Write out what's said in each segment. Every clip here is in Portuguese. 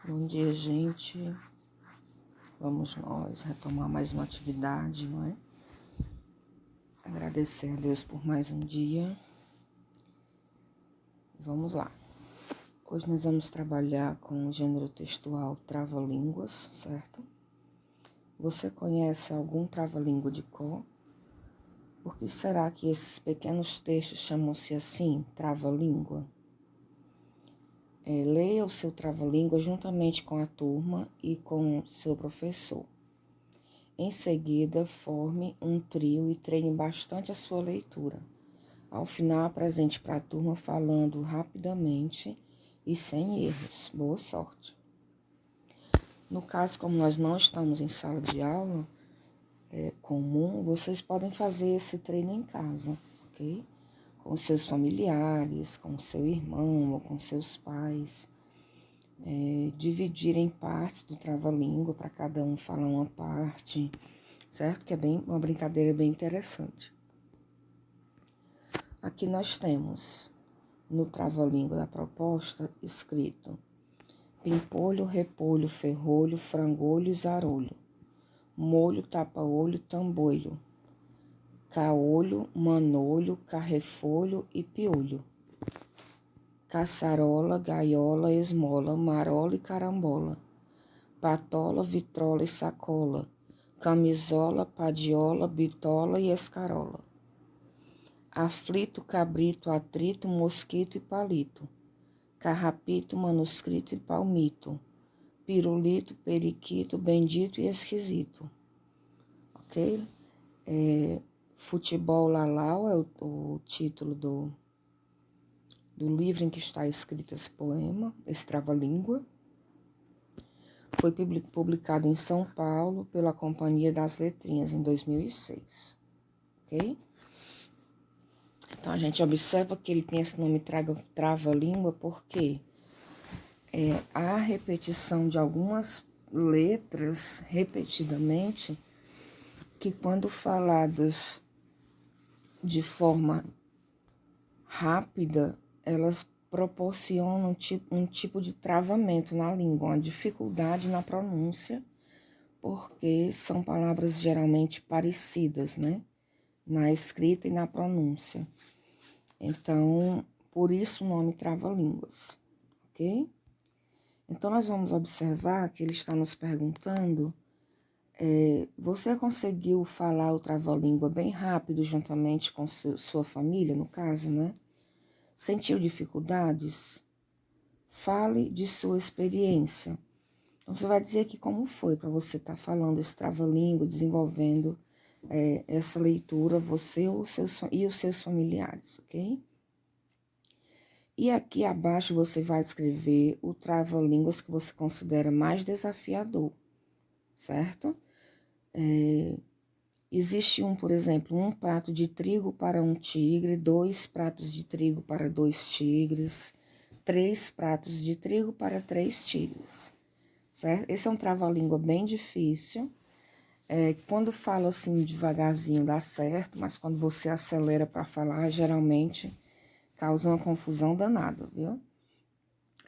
Bom dia, gente. Vamos nós retomar mais uma atividade, não é? Agradecer a Deus por mais um dia. Vamos lá. Hoje nós vamos trabalhar com o gênero textual trava-línguas, certo? Você conhece algum trava-língua de cor? Por que será que esses pequenos textos chamam-se assim, trava-língua? Leia o seu trava-língua juntamente com a turma e com seu professor. Em seguida, forme um trio e treine bastante a sua leitura. Ao final, apresente para a turma falando rapidamente e sem erros. Boa sorte! No caso, como nós não estamos em sala de aula comum, vocês podem fazer esse treino em casa, ok? Com seus familiares, com seu irmão ou com seus pais. Dividir em partes do trava-língua para cada um falar uma parte, certo? Que é uma brincadeira bem interessante. Aqui nós temos no trava-língua da proposta escrito pimpolho, repolho, ferrolho, frangolho e zarolho, molho, tapa-olho, tambolho, caolho, manolho, carrefolho e piolho, caçarola, gaiola, esmola, marola e carambola, patola, vitrola e sacola, camisola, padiola, bitola e escarola, aflito, cabrito, atrito, mosquito e palito, carrapito, manuscrito e palmito, pirulito, periquito, bendito e esquisito, ok? Futebol Lalau é o título do livro em que está escrito esse poema, esse trava-língua. Foi publicado em São Paulo pela Companhia das Letrinhas em 2006, ok? Então, a gente observa que ele tem esse nome trava-língua porque há repetição de algumas letras repetidamente que, quando faladas de forma rápida, elas proporcionam um tipo de travamento na língua, uma dificuldade na pronúncia, porque são palavras geralmente parecidas, né? Na escrita e na pronúncia. Então, por isso o nome trava-línguas, ok? Então, nós vamos observar que ele está nos perguntando, você conseguiu falar o trava-língua bem rápido juntamente com sua família, no caso, né? Sentiu dificuldades? Fale de sua experiência. Então, você vai dizer aqui como foi para você estar falando esse trava-língua, desenvolvendo essa leitura, você e os seus familiares, ok? E aqui abaixo você vai escrever o trava-línguas que você considera mais desafiador, certo? Existe por exemplo, um prato de trigo para um tigre, 2 pratos de trigo para 2 tigres, 3 pratos de trigo para 3 tigres, certo? Esse é um trava-língua bem difícil. Quando falo assim devagarzinho dá certo, mas quando você acelera para falar, geralmente causa uma confusão danada, viu?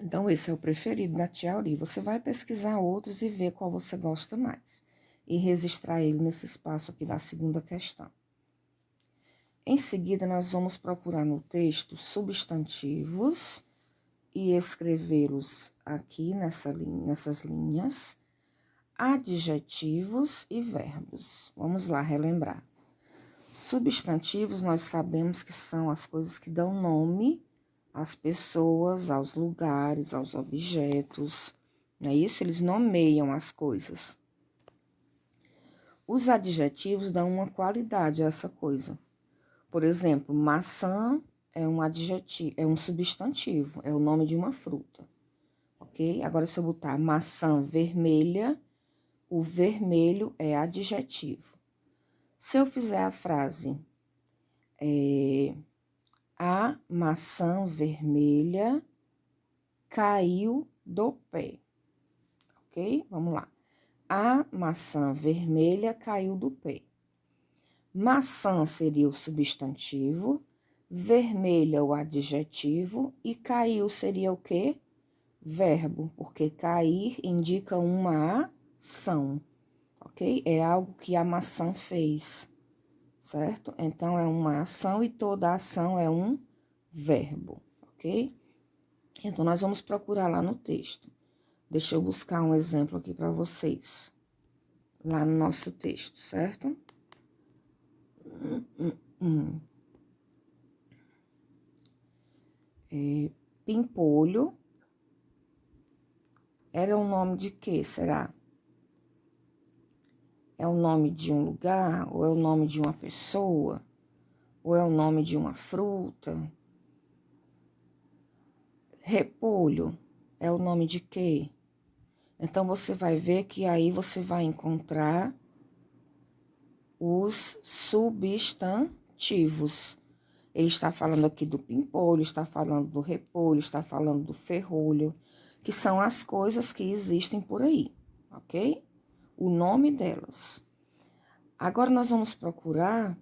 Então, esse é o preferido da tia Auri. Você vai pesquisar outros e ver qual você gosta mais. E registrar ele nesse espaço aqui da segunda questão. Em seguida, nós vamos procurar no texto substantivos e escrevê-los aqui nessas linhas, adjetivos e verbos. Vamos lá relembrar. Substantivos, nós sabemos que são as coisas que dão nome às pessoas, aos lugares, aos objetos, não é isso? Eles nomeiam as coisas. Os adjetivos dão uma qualidade a essa coisa. Por exemplo, maçã é um adjetivo, é um substantivo, é o nome de uma fruta, ok? Agora, se eu botar maçã vermelha, o vermelho é adjetivo. Se eu fizer a frase, a maçã vermelha caiu do pé, ok? Vamos lá. A maçã vermelha caiu do pé. Maçã seria o substantivo, vermelha o adjetivo e caiu seria o quê? verbo, porque cair indica uma ação, ok? É algo que a maçã fez, certo? Então, é uma ação e toda ação é um verbo, ok? Então, nós vamos procurar lá no texto. Deixa eu buscar um exemplo aqui para vocês, lá no nosso texto, certo? Pimpolho era o nome de quê, será? É o nome de um lugar? Ou é o nome de uma pessoa? Ou é o nome de uma fruta? Repolho é o nome de quê? Então, você vai ver que aí você vai encontrar os substantivos. Ele está falando aqui do pimpolho, está falando do repolho, está falando do ferrolho, que são as coisas que existem por aí, ok? O nome delas. Agora, nós vamos procurar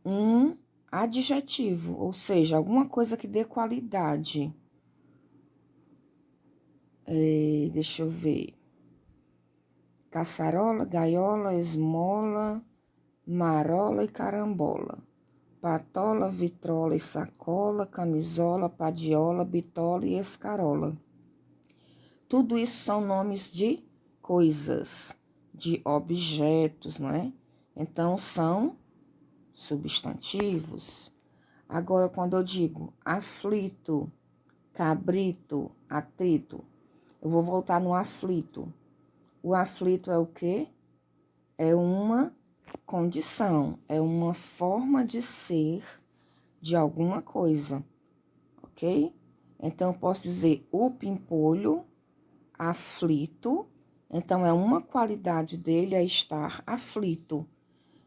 um adjetivo, ou seja, alguma coisa que dê qualidade. Deixa eu ver. Caçarola, gaiola, esmola, marola e carambola. Patola, vitrola e sacola, camisola, padiola, bitola e escarola. Tudo isso são nomes de coisas, de objetos, não é? Então, são substantivos. Agora, quando eu digo aflito, cabrito, atrito, eu vou voltar no aflito. O aflito é o quê? É uma condição, é uma forma de ser de alguma coisa, ok? Então, eu posso dizer o pimpolho aflito, então, é uma qualidade dele é estar aflito.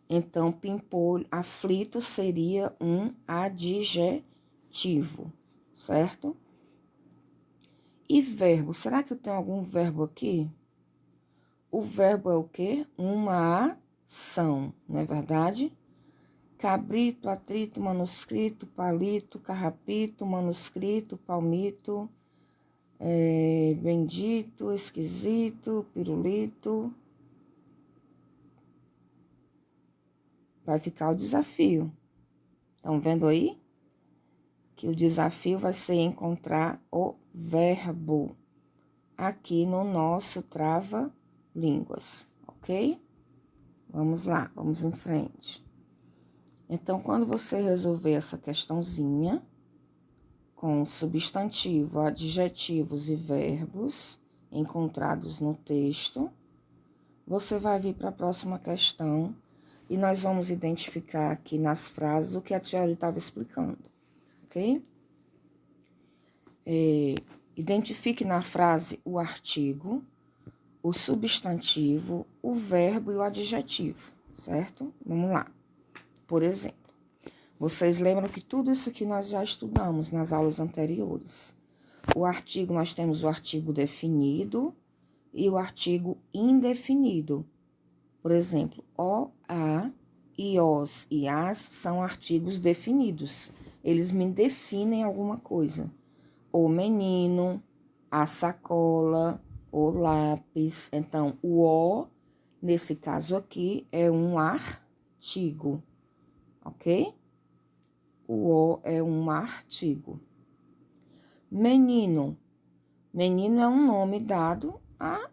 Então, pimpolho, aflito seria um adjetivo, certo? E verbo, será que eu tenho algum verbo aqui? O verbo é o quê? Uma ação, não é verdade? Cabrito, atrito, manuscrito, palito, carrapito, manuscrito, palmito, bendito, esquisito, pirulito. Vai ficar o desafio. Estão vendo aí? Que o desafio vai ser encontrar o verbo aqui no nosso trava-línguas, ok? Vamos lá, vamos em frente. Então, quando você resolver essa questãozinha com substantivo, adjetivos e verbos encontrados no texto, você vai vir para a próxima questão e nós vamos identificar aqui nas frases o que a tia estava explicando, ok? Identifique na frase o artigo, o substantivo, o verbo e o adjetivo, certo? Vamos lá. Por exemplo, vocês lembram que tudo isso que nós já estudamos nas aulas anteriores. O artigo, nós temos o artigo definido e o artigo indefinido. Por exemplo, o, a, e os e as são artigos definidos. Eles me definem alguma coisa. O menino, a sacola, o lápis. Então, o o, nesse caso aqui, é um artigo, ok? O é um artigo. Menino. Menino é um nome dado a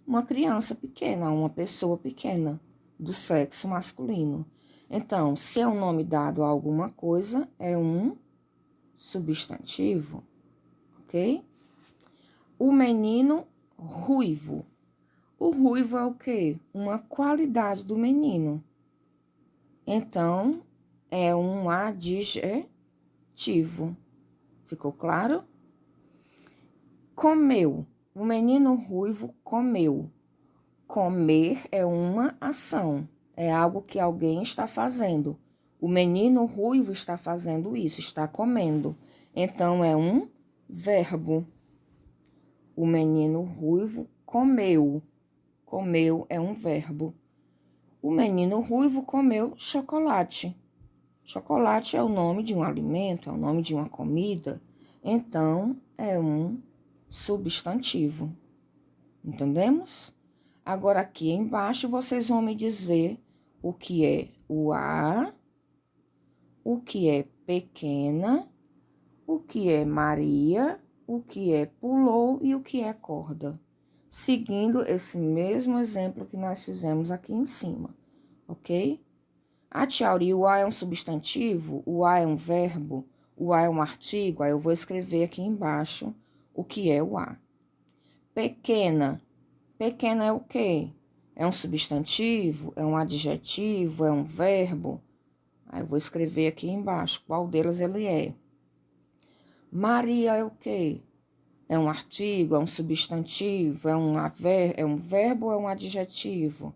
uma criança pequena, a uma pessoa pequena, do sexo masculino. Então, se é um nome dado a alguma coisa, é um substantivo, ok? O menino ruivo. O ruivo é o quê? Uma qualidade do menino. Então, é um adjetivo. Ficou claro? Comeu. O menino ruivo comeu. Comer é uma ação. É algo que alguém está fazendo. O menino ruivo está fazendo isso, está comendo. Então, é um verbo. O menino ruivo comeu. Comeu é um verbo. O menino ruivo comeu chocolate. Chocolate é o nome de um alimento, é o nome de uma comida. Então, é um substantivo. Entendemos? Agora aqui embaixo vocês vão me dizer o que é o a, o que é pequena, o que é Maria, o que é pulou e o que é corda. Seguindo esse mesmo exemplo que nós fizemos aqui em cima, ok? Ah, tia Auri, o a é um substantivo, o a é um verbo, o a é um artigo, aí eu vou escrever aqui embaixo o que é o a. Pequena. Pequena é o quê? É um substantivo? É um adjetivo? É um verbo? Aí eu vou escrever aqui embaixo qual delas ele é. Maria é o quê? É um artigo? É um substantivo? É um verbo ou é um adjetivo?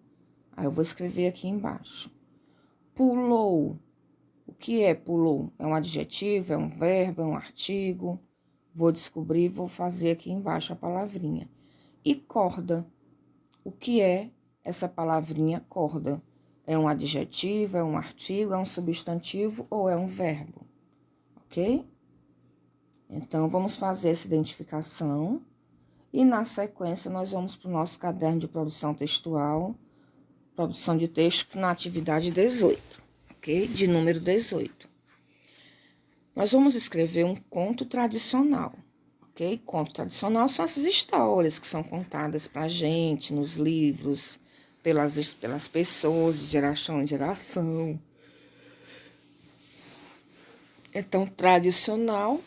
Aí eu vou escrever aqui embaixo. Pulou. O que é pulou? É um adjetivo? É um verbo? É um artigo? Vou descobrir, vou fazer aqui embaixo a palavrinha. E corda. O que é essa palavrinha corda? É um adjetivo, é um artigo, é um substantivo ou é um verbo? Ok? Então, vamos fazer essa identificação e, na sequência, nós vamos para o nosso caderno de produção textual, produção de texto na atividade 18, ok? De número 18. Nós vamos escrever um conto tradicional. Ok? Conto tradicional são essas histórias que são contadas pra gente nos livros, pelas pessoas, de geração em geração. Então, tradicional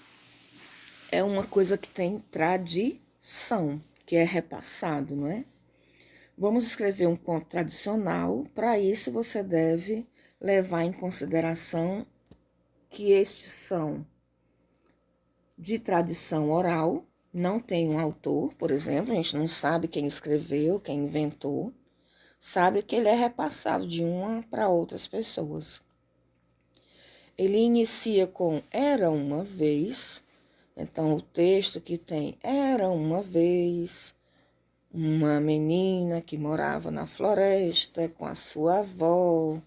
é uma coisa que tem tradição, que é repassado, não é? Vamos escrever um conto tradicional. Para isso, você deve levar em consideração que estes são de tradição oral, não tem um autor, por exemplo, a gente não sabe quem escreveu, quem inventou, sabe que ele é repassado de uma para outras pessoas. Ele inicia com era uma vez, então o texto que tem era uma vez uma menina que morava na floresta com a sua avó,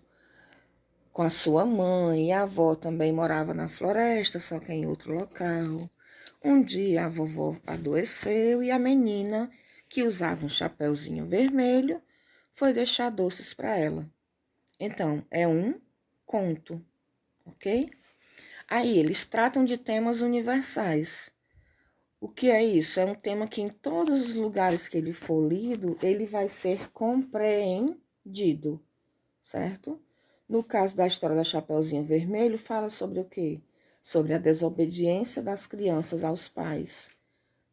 com a sua mãe, e a avó também morava na floresta, só que em outro local. Um dia a vovó adoeceu e a menina, que usava um chapeuzinho vermelho, foi deixar doces para ela. Então, é um conto, ok? Aí, eles tratam de temas universais. O que é isso? É um tema que em todos os lugares que ele for lido, ele vai ser compreendido, certo? No caso da história da Chapeuzinho Vermelho, fala sobre o quê? Sobre a desobediência das crianças aos pais.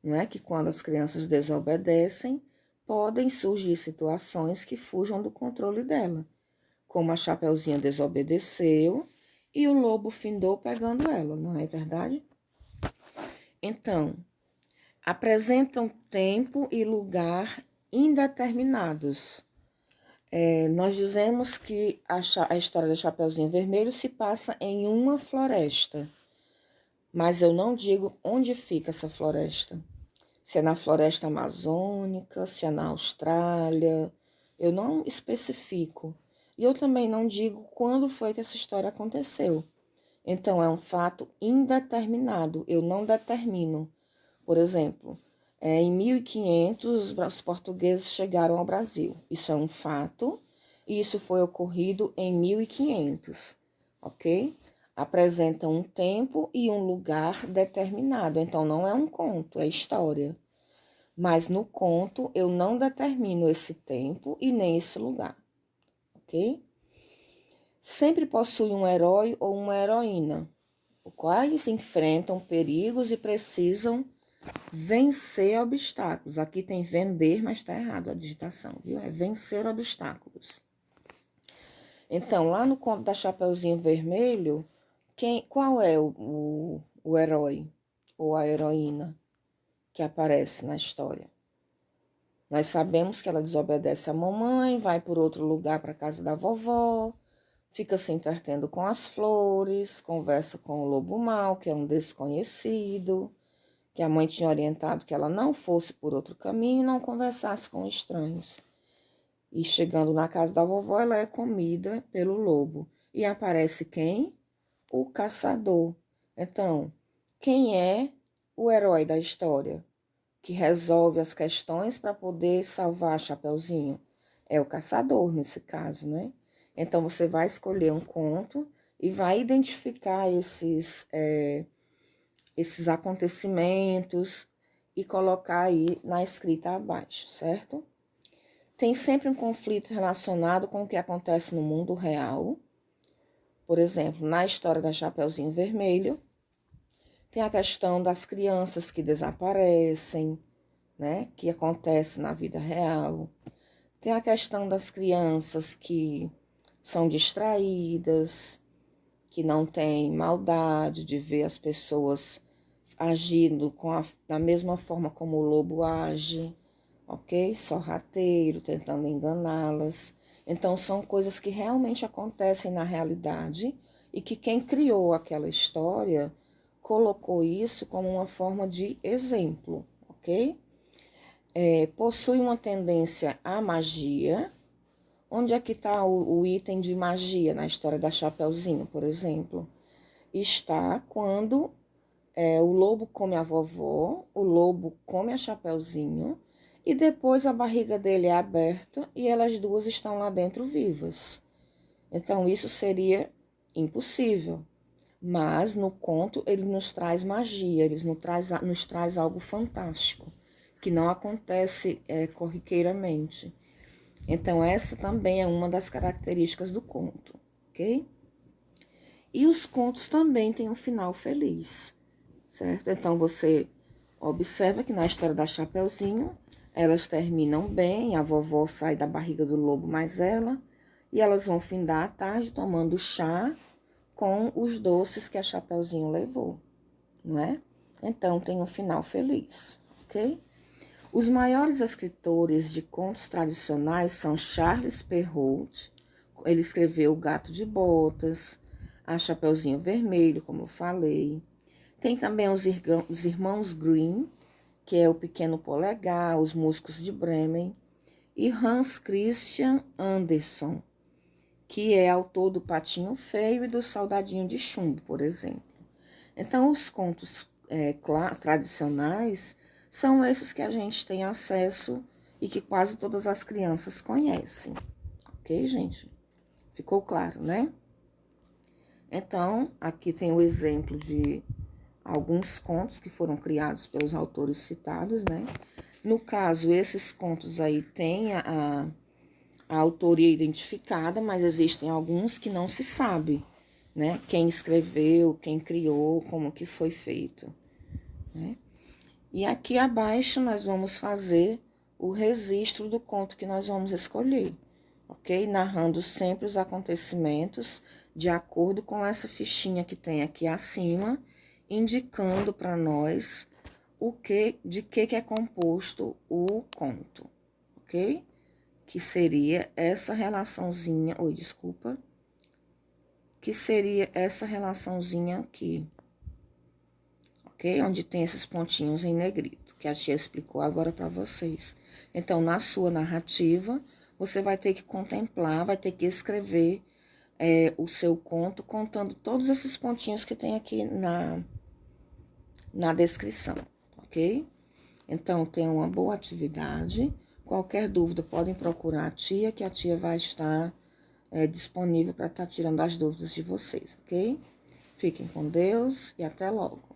Não é que quando as crianças desobedecem, podem surgir situações que fujam do controle dela, como a Chapeuzinho desobedeceu e o lobo findou pegando ela, não é verdade? Então, apresentam tempo e lugar indeterminados. Nós dizemos que a história da Chapeuzinho Vermelho se passa em uma floresta, mas eu não digo onde fica essa floresta. Se é na floresta amazônica, se é na Austrália, eu não especifico. E eu também não digo quando foi que essa história aconteceu. Então, é um fato indeterminado, eu não determino. Por exemplo, em 1500, os portugueses chegaram ao Brasil. Isso é um fato, e isso foi ocorrido em 1500, ok? Apresenta um tempo e um lugar determinado. Então, não é um conto, é história. Mas no conto, eu não determino esse tempo e nem esse lugar, ok? Sempre possui um herói ou uma heroína, os quais enfrentam perigos e precisam vencer obstáculos. Aqui tem vender, mas está errado a digitação, viu? É vencer obstáculos. Então, lá no conto da Chapeuzinho Vermelho, qual é o herói ou a heroína que aparece na história? Nós sabemos que ela desobedece à mamãe, vai por outro lugar para a casa da vovó, fica se entretendo com as flores, conversa com o lobo mau, que é um desconhecido, que a mãe tinha orientado que ela não fosse por outro caminho e não conversasse com estranhos. E chegando na casa da vovó, ela é comida pelo lobo. E aparece quem? O caçador. Então, quem é o herói da história? que resolve as questões para poder salvar Chapeuzinho? É o caçador, nesse caso, né? Então, você vai escolher um conto e vai identificar esses acontecimentos e colocar aí na escrita abaixo, certo? Tem sempre um conflito relacionado com o que acontece no mundo real. Por exemplo, na história da Chapeuzinho Vermelho, tem a questão das crianças que desaparecem, né? Que acontece na vida real. Tem a questão das crianças que são distraídas, que não têm maldade de ver as pessoas agindo da mesma forma como o lobo age, ok? Sorrateiro, tentando enganá-las. Então, são coisas que realmente acontecem na realidade e que quem criou aquela história colocou isso como uma forma de exemplo, ok? Possui uma tendência à magia. Onde é que está o item de magia na história da Chapeuzinho, por exemplo? Está quando o lobo come a vovó, o lobo come a Chapeuzinho, e depois a barriga dele é aberta e elas duas estão lá dentro vivas. Então, isso seria impossível. Mas, no conto, ele nos traz magia, ele nos traz algo fantástico, que não acontece corriqueiramente. Então, essa também é uma das características do conto, ok? E os contos também têm um final feliz, certo? Então, você observa que na história da Chapeuzinho, elas terminam bem, a vovó sai da barriga do lobo mais ela, e elas vão findar a tarde tomando chá com os doces que a Chapeuzinho levou, não é? Então, tem um final feliz, ok? Os maiores escritores de contos tradicionais são Charles Perrault, ele escreveu O Gato de Botas, A Chapeuzinho Vermelho, como eu falei. Tem também os irmãos Grimm, que é O Pequeno Polegar, Os Músicos de Bremen, e Hans Christian Andersen, que é autor do Patinho Feio e do Soldadinho de Chumbo, por exemplo. Então, os contos tradicionais são esses que a gente tem acesso e que quase todas as crianças conhecem. Ok, gente? Ficou claro, né? Então, aqui tem o exemplo de alguns contos que foram criados pelos autores citados, né? No caso, esses contos aí têm a autoria identificada, mas existem alguns que não se sabe, né? Quem escreveu, quem criou, como que foi feito, né? E aqui abaixo nós vamos fazer o registro do conto que nós vamos escolher, ok? Narrando sempre os acontecimentos de acordo com essa fichinha que tem aqui acima, indicando para nós de que é composto o conto, ok? Que seria essa relaçãozinha, que seria essa relaçãozinha aqui, ok? Onde tem esses pontinhos em negrito, que a tia explicou agora para vocês. Então, na sua narrativa, você vai ter que contemplar, vai ter que escrever o seu conto, contando todos esses pontinhos que tem aqui na descrição, ok? Então, tenha uma boa atividade. Qualquer dúvida, podem procurar a tia, que a tia vai estar disponível para estar tirando as dúvidas de vocês, ok? Fiquem com Deus e até logo.